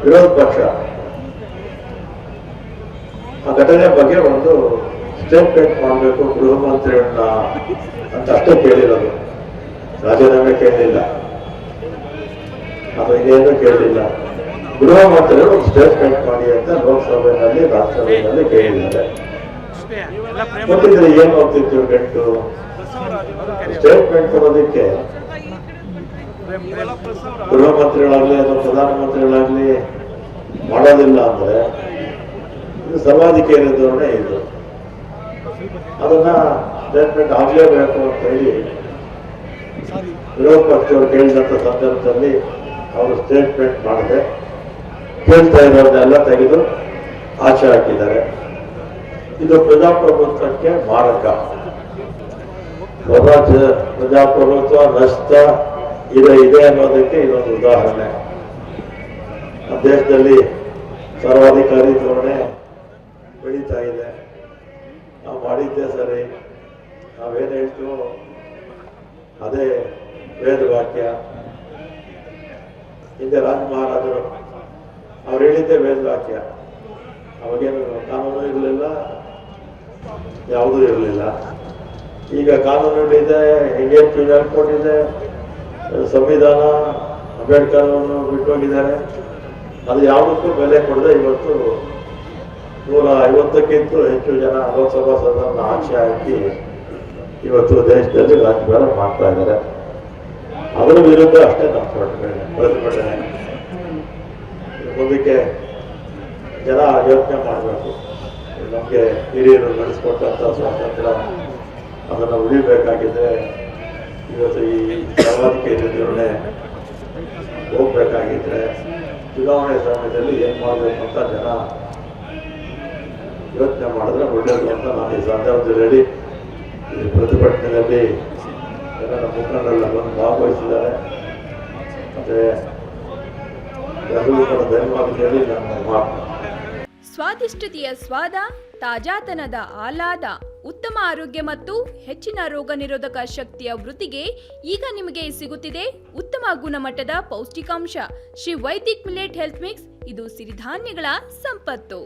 ವಿರೋಧ ಪಕ್ಷ ಆ ಘಟನೆ ಬಗ್ಗೆ ಒಂದು ಸ್ಟೇಟ್ಮೆಂಟ್ ಮಾಡಬೇಕು ಗೃಹ ಮಂತ್ರಿಗಳನ್ನ ಅಂತ ಅಷ್ಟೇ ಕೇಳಿರೋದು. ರಾಜೀನಾಮೆ ಕೇಳಲಿಲ್ಲ, ಅದು ಇನ್ನೇನು ಕೇಳಲಿಲ್ಲ. ಗೃಹ ಮಂತ್ರಿಗಳು ಒಂದು ಸ್ಟೇಟ್ಮೆಂಟ್ ಮಾಡಿ ಅಂತ ಲೋಕಸಭೆಯಲ್ಲಿ ರಾಜ್ಯಸಭೆಯಲ್ಲಿ ಕೇಳಿದ್ದಾರೆ. ಗೊತ್ತಿದ್ರೆ ಏನ್ ಹೋಗ್ತಿತ್ತು ಗಂಟು ಸ್ಟೇಟ್ಮೆಂಟ್ ಕೊಡೋದಕ್ಕೆ. ಗೃಹ ಮಂತ್ರಿಗಳಾಗ್ಲಿ ಅಥವಾ ಪ್ರಧಾನಮಂತ್ರಿಗಳಾಗ್ಲಿ ಮಾಡೋದಿಲ್ಲ ಅಂದ್ರೆ ಇದು ಸರ್ವಾಧಿಕಾರಿ ಧೋರಣೆ. ಇದು ಅದನ್ನ ಸ್ಟೇಟ್ಮೆಂಟ್ ಆಗ್ಲೇಬೇಕು ಅಂತ ಹೇಳಿ ವಿರೋಧ ಪಕ್ಷದವರು ಕೇಳಿದಂತ ಸಂದರ್ಭದಲ್ಲಿ ಅವರು ಸ್ಟೇಟ್ಮೆಂಟ್ ಮಾಡದೆ ಕೇಳ್ತಾ ಇರೋದನ್ನೆಲ್ಲ ತೆಗೆದು ಆಚೆ ಹಾಕಿದ್ದಾರೆ. ಇದು ಪ್ರಜಾಪ್ರಭುತ್ವಕ್ಕೆ ಮಾರಕ. ಪ್ರಜಾಪ್ರಭುತ್ವ ನಷ್ಟ ಇದೆ ಅನ್ನೋದಕ್ಕೆ ಇದೊಂದು ಉದಾಹರಣೆ. ದೇಶದಲ್ಲಿ ಸರ್ವಾಧಿಕಾರಿ ಧೋರಣೆ ಬೆಳೀತಾ ಇದೆ. ನಾವು ಮಾಡಿದ್ದೇ ಸರಿ, ನಾವೇನು ಹೇಳ್ತೀವೋ ಅದೇ ವೇದವಾಕ್ಯ. ಹಿಂದೆ ರಾಜ ಮಹಾರಾಜರು ಅವ್ರು ಹೇಳಿದ್ದೇ ವೇದವಾಕ್ಯ. ಅವಾಗೇನು ಕಾನೂನು ಇರಲಿಲ್ಲ, ಯಾವುದೂ ಇರಲಿಲ್ಲ. ಈಗ ಕಾನೂನು ಇದೆ, ಇಂಡಿಯನ್ ಪೀನಲ್ ಕೋಡ್ ಇದೆ, ಸಂವಿಧಾನ, ಅಂಬೇಡ್ಕರ್ ಅವರು ಬಿಟ್ಟೋಗಿದ್ದಾರೆ. ಅದು ಯಾವುದಕ್ಕೂ ಬೆಲೆ ಕೊಡದೆ ಇವತ್ತು 150ಕ್ಕಿಂತ ಹೆಚ್ಚು ಜನ ಲೋಕಸಭಾ ಸದಸ್ಯರನ್ನು ಆಚೆ ಹಾಕಿ ಇವತ್ತು ದೇಶದಲ್ಲಿ ರಾಜಕಾರಣ ಮಾಡ್ತಾ ಇದ್ದಾರೆ. ಅದರ ವಿರುದ್ಧ ಅಷ್ಟೇ ನಮ್ಮ ಪ್ರತಿಭಟನೆ. ಮುಂದಕ್ಕೆ ಜನ ಯೋಚನೆ ಮಾಡಬೇಕು. ನಮಗೆ ಹಿರಿಯರು ನಡೆಸಿಕೊಟ್ಟಂಥ ಸ್ವಾತಂತ್ರ್ಯ ಅದನ್ನು ಉಳಿಬೇಕಾಗಿದ್ರೆ ಇವತ್ತು ಈ ಸರ್ವಾಧಿಕಾರಿ ಧೋರಣೆ ಹೋಗ್ಬೇಕಾಗಿದ್ರೆ ಚುನಾವಣೆ ಸಮಯದಲ್ಲಿ ಏನ್ ಮಾಡಬೇಕು ಅಂತ ಜನ ಯೋಚನೆ ಮಾಡಿದ್ರೆ ಒಳ್ಳೆಯದು ಅಂತ ನಾನು ಈ ಸಂದರ್ಭದಲ್ಲಿ ಈ ಪ್ರತಿಭಟನೆಯಲ್ಲಿ ಎಲ್ಲ ಮುಖಂಡರೆಲ್ಲ ಬಂದು ಭಾಗವಹಿಸಿದ್ದಾರೆ. ಮತ್ತೆ ಎಲ್ಲರೂ ಕೂಡ ಧನ್ಯವಾದ ಹೇಳಿ ನನ್ನ ಮಾತು. ಸ್ವಾದಿಷ್ಟತೆಯ ಸ್ವಾದ, ತಾಜಾತನದ ಆಹ್ಲಾದ, ಉತ್ತಮ ಆರೋಗ್ಯ ಮತ್ತು ಹೆಚ್ಚಿನ ರೋಗ ನಿರೋಧಕ ಶಕ್ತಿಯ ವೃದ್ಧಿಗೆ ಈಗ ನಿಮಗೆ ಸಿಗುತ್ತಿದೆ ಉತ್ತಮ ಗುಣಮಟ್ಟದ ಪೌಷ್ಟಿಕಾಂಶ. Shri Vaidik millet health mix. ಇದು ಸಿರಿಧಾನ್ಯಗಳ ಸಂಪತ್ತು.